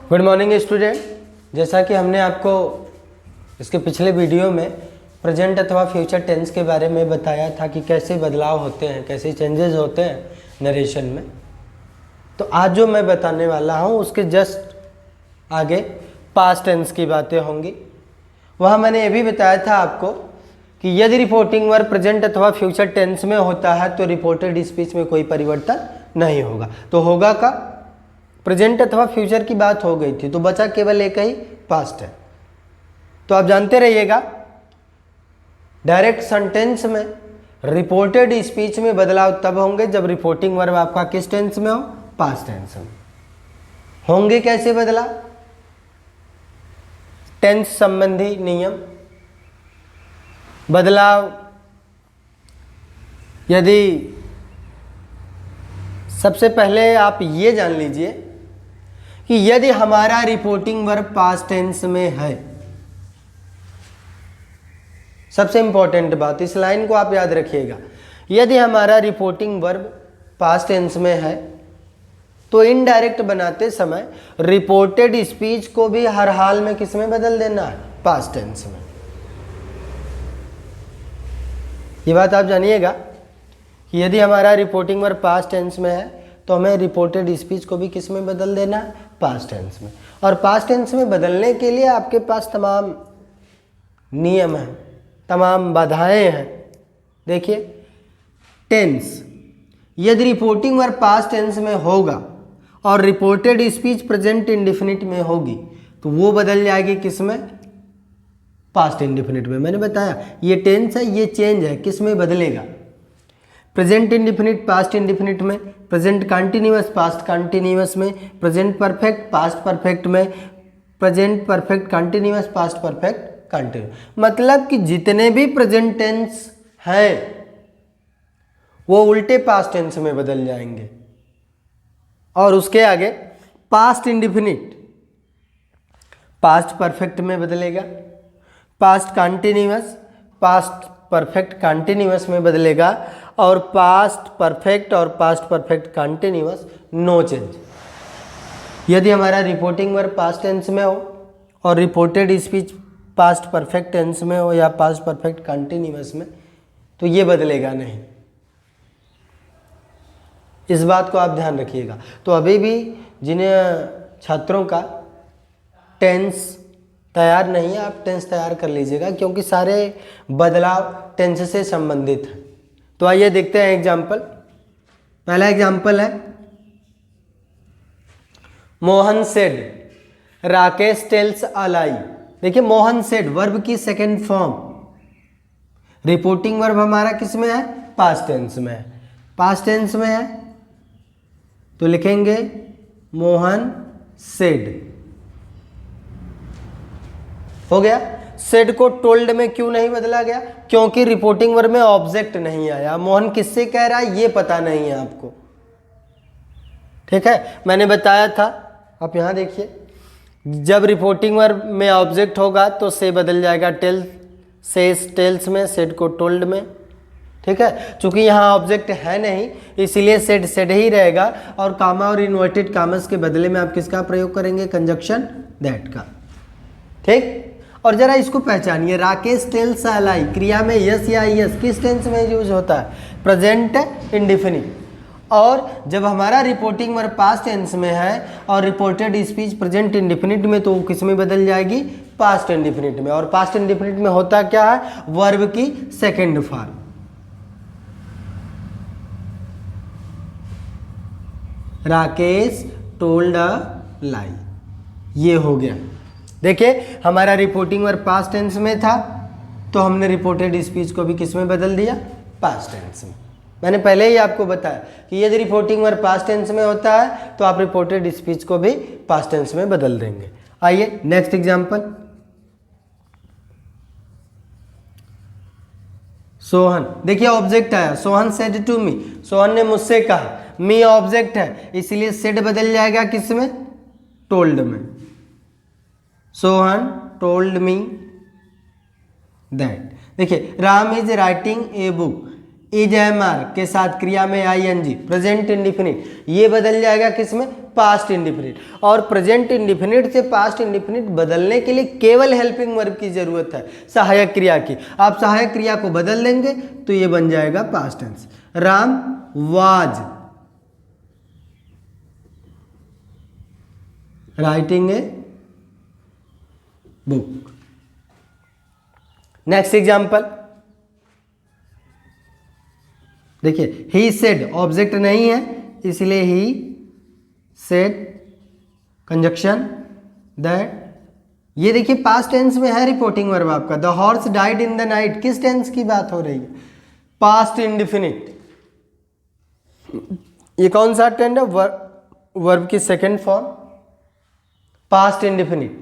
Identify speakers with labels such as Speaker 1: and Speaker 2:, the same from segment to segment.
Speaker 1: Good morning student. जैसा कि हमने आपको इसके पिछले वीडियो में प्रेजेंट अथवा फ्यूचर टेंस के बारे में बताया था कि कैसे बदलाव होते हैं, कैसे चेंजेस होते हैं नरेशन में, तो आज जो मैं बताने वाला हूँ उसके जस्ट आगे पास्ट टेंस की बातें होंगी। वहाँ मैंने ये भी बताया था आपको कि यदि रिपोर्टिंग वर्ब प्रेजेंट अथवा फ्यूचर टेंस में होता है तो रिपोर्टेड स्पीच में कोई परिवर्तन नहीं होगा। तो होगा का प्रेजेंट अथवा फ्यूचर की बात हो गई थी, तो बचा केवल एक ही पास्ट है। तो आप जानते रहिएगा डायरेक्ट सेंटेंस में रिपोर्टेड स्पीच में बदलाव तब होंगे जब रिपोर्टिंग वर्ब आपका किस टेंस में हो, पास्ट टेंस में। होंगे कैसे बदला? टेंस संबंधी नियम। बदलाव यदि सबसे पहले आप ये जान लीजिए कि यदि हमारा रिपोर्टिंग वर्ब पास्ट टेंस में है, सबसे इंपॉर्टेंट बात, इस लाइन को आप याद रखिएगा, यदि हमारा रिपोर्टिंग वर्ब पास्ट टेंस में है तो इनडायरेक्ट बनाते समय रिपोर्टेड स्पीच को भी हर हाल में किस में बदल देना है, पास्ट टेंस में। ये बात आप जानिएगा कि यदि हमारा रिपोर्टिंग वर्ब पास्ट टेंस में है तो हमें रिपोर्टेड स्पीच को भी किस में बदल देना है, पास्ट टेंस में। और पास्ट टेंस में बदलने के लिए आपके पास तमाम नियम हैं, तमाम बाधाएं हैं। देखिए, टेंस, यदि रिपोर्टिंग वर्ब पास्ट टेंस में होगा और रिपोर्टेड स्पीच प्रेजेंट इंडेफिनिट में होगी तो वो बदल जाएगी किस में, पास्ट इंडेफिनिट में। मैंने बताया ये टेंस है, ये चेंज है, किस में बदलेगा, प्रेजेंट इंडेफिनिट पास्ट इंडेफिनिट में, प्रेजेंट कंटिन्यूअस पास्ट कंटिन्यूअस में, प्रेजेंट परफेक्ट पास्ट परफेक्ट में, present perfect continuous past perfect continuous. मतलब कि जितने भी प्रेजेंट टेंस हैं वो उल्टे पास्ट टेंस में बदल जाएंगे। और उसके आगे पास्ट इंडेफिनिट पास्ट परफेक्ट में बदलेगा, past continuous past perfect continuous में बदलेगा, और पास्ट परफेक्ट और past perfect continuous no change. यदि हमारा रिपोर्टिंग वर्ब पास्ट टेंस में हो और reported speech past perfect tense में हो या पास्ट परफेक्ट कंटिन्यूअस में, तो ये बदलेगा नहीं। इस बात को आप ध्यान रखिएगा। तो अभी भी जिन्हें छात्रों का टेंस तैयार नहीं है, आप टेंस तैयार कर लीजिएगा क्योंकि सारे बदलाव टेंस से संबंधित हैं। तो आइए देखते हैं एग्जाम्पल। पहला एग्जाम्पल है, Mohan said Rakesh tells a lie. देखिए, मोहन सेड वर्ब की सेकेंड फॉर्म, रिपोर्टिंग वर्ब हमारा किस में है, पास्ट टेंस में है। पास्ट टेंस में है तो लिखेंगे मोहन सेड। हो गया। सेड को टोल्ड में क्यों नहीं बदला गया? क्योंकि रिपोर्टिंग वर्ब में ऑब्जेक्ट नहीं आया। मोहन किससे कह रहा है ये पता नहीं है आपको, ठीक है। मैंने बताया था, आप यहां देखिए, जब रिपोर्टिंग वर्ब में ऑब्जेक्ट होगा तो से बदल जाएगा टेल से टेल्स में, सेड को टोल्ड में, ठीक है। चूंकि यहाँ ऑब्जेक्ट है नहीं इसीलिए सेड सेड ही रहेगा, और कामा और इन्वर्टेड कामस के बदले में आप किसका प्रयोग करेंगे, कंजक्शन दैट का, ठीक। और जरा इसको पहचानिए, राकेश टेल्स अ लाई क्रिया में यस या यस किस टेंस में यूज होता है, प्रेजेंट इंडेफिनिट। और जब हमारा रिपोर्टिंग वर्ब पास्ट टेंस में है और रिपोर्टेड स्पीच प्रेजेंट इंडेफिनिट में, तो किस में बदल जाएगी, पास्ट इंडेफिनिट में। और पास्ट इंडेफिनिट में होता क्या है, वर्ब की second form. Rakesh told a lie, ये हो गया। देखिए, हमारा रिपोर्टिंग वर्ब पास्ट टेंस में था तो हमने रिपोर्टेड स्पीच को भी किस में बदल दिया, पास्ट टेंस में। मैंने पहले ही आपको बताया कि यदि रिपोर्टिंग वर्ब पास्ट टेंस में होता है तो आप रिपोर्टेड स्पीच को भी पास्ट टेंस में बदल देंगे। आइए नेक्स्ट एग्जांपल, सोहन। देखिए, ऑब्जेक्ट आया, Sohan said to me, Sohan ने मुझसे कहा, मी ऑब्जेक्ट है इसलिए सेड बदल जाएगा किस में, टोल्ड में। Sohan told me that. देखिए, Ram is writing a book, is am are के साथ क्रिया में i n g, present indefinite, ये बदल जाएगा किसमें, पास्ट इंडिफिनिट। और प्रेजेंट इंडिफिनिट से पास्ट इंडिफिनिट बदलने के लिए केवल हेल्पिंग वर्ब की जरूरत है, सहायक क्रिया की। आप सहायक क्रिया को बदल देंगे तो ये बन जाएगा past tense. Ram was writing a book. Next example देखिए, ही सेड ऑब्जेक्ट नहीं है इसलिए ही सेड कंजक्शन दैट, ये देखिए पास्ट टेंस में है रिपोर्टिंग वर्ब आपका। The horse died in the night, किस टेंस की बात हो रही है, पास्ट इंडिफिनिट। ये कौन सा टेंस है, वर्ब की second form past indefinite.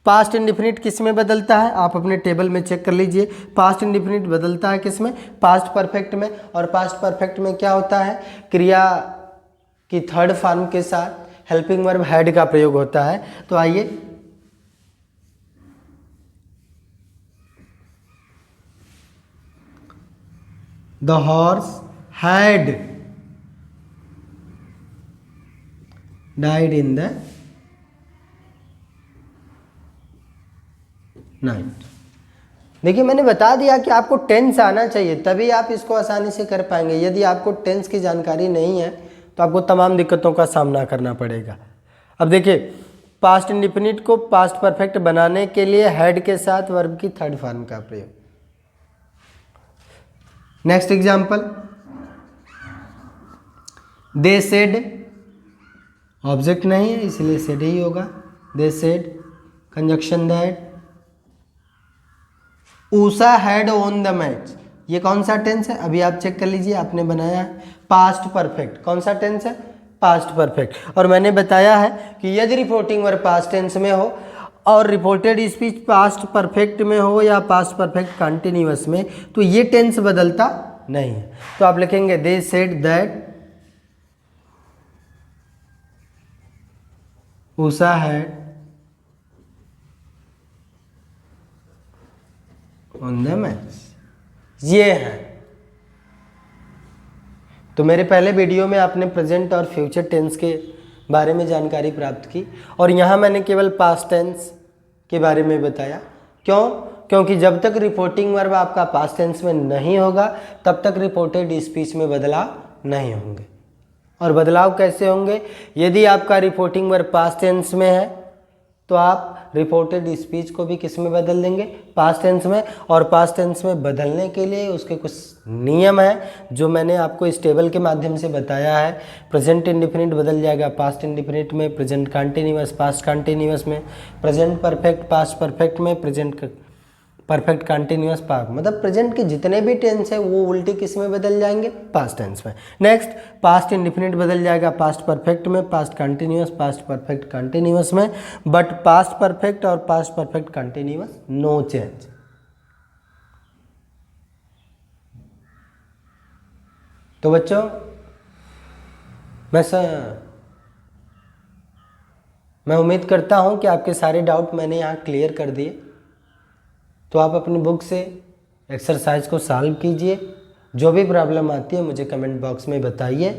Speaker 1: Past indefinite किस में बदलता है, आप अपने टेबल में चेक कर लीजिए। पास्ट इंडिफिनिट बदलता है किस में, पास्ट परफेक्ट में। और पास्ट परफेक्ट में क्या होता है, क्रिया की थर्ड फॉर्म के साथ हेल्पिंग वर्ब हैड का प्रयोग होता है। तो आइए the horse had died in the night. देखिए मैंने बता दिया कि आपको टेंस आना चाहिए तभी आप इसको आसानी से कर पाएंगे। यदि आपको टेंस की जानकारी नहीं है तो आपको तमाम दिक्कतों का सामना करना पड़ेगा। अब देखिए, पास्ट इंडिफिनिट को पास्ट परफेक्ट बनाने के लिए हैड के साथ वर्ब की थर्ड फॉर्म का प्रयोग। Next example, they said object नहीं है इसलिए सेड ही होगा। They said conjunction that, Usha had own the match, ये कौन सा टेंस है, अभी आप चेक कर लीजिए, आपने बनाया है पास्ट परफेक्ट। कौन सा टेंस है, पास्ट परफेक्ट। और मैंने बताया है कि यदि रिपोर्टिंग वर्ब पास्ट टेंस में हो और रिपोर्टेड स्पीच पास्ट परफेक्ट में हो या पास्ट परफेक्ट कंटिन्यूअस में, तो ये टेंस बदलता नहीं है। तो आप लिखेंगे they said that Usha had on the match, ये है। तो मेरे पहले वीडियो में आपने प्रेजेंट और फ्यूचर टेंस के बारे में जानकारी प्राप्त की और यहाँ मैंने केवल पास्ट टेंस के बारे में बताया। क्यों, क्योंकि जब तक रिपोर्टिंग वर्ब आपका पास्ट टेंस में नहीं होगा तब तक रिपोर्टेड स्पीच में बदलाव नहीं होंगे। और बदलाव कैसे होंगे, यदि आपका रिपोर्टिंग वर्ब पास्ट टेंस में है तो आप रिपोर्टेड स्पीच को भी किस में बदल देंगे, पास्ट टेंस में। और पास्ट टेंस में बदलने के लिए उसके कुछ नियम हैं जो मैंने आपको इस टेबल के माध्यम से बताया है। प्रेजेंट इंडिफिनिट बदल जाएगा पास्ट इंडिफिनिट में, प्रेजेंट कंटिन्यूअस पास्ट कंटिन्यूअस में, प्रेजेंट परफेक्ट पास्ट परफेक्ट में, प्रेजेंट परफेक्ट कंटिन्यूअस पास्ट, मतलब प्रेजेंट के जितने भी टेंस है वो उल्टे किस में बदल जाएंगे, पास्ट टेंस में। नेक्स्ट, पास्ट इंडिफिनिट बदल जाएगा पास्ट परफेक्ट में, past continuous past perfect continuous में। बट पास्ट परफेक्ट और past perfect continuous no change. तो बच्चों मैं उम्मीद करता हूं कि आपके सारे डाउट मैंने यहाँ क्लियर कर दिए। तो आप अपनी बुक से एक्सरसाइज को सॉल्व कीजिए। जो भी प्रॉब्लम आती है मुझे कमेंट बॉक्स में बताइए।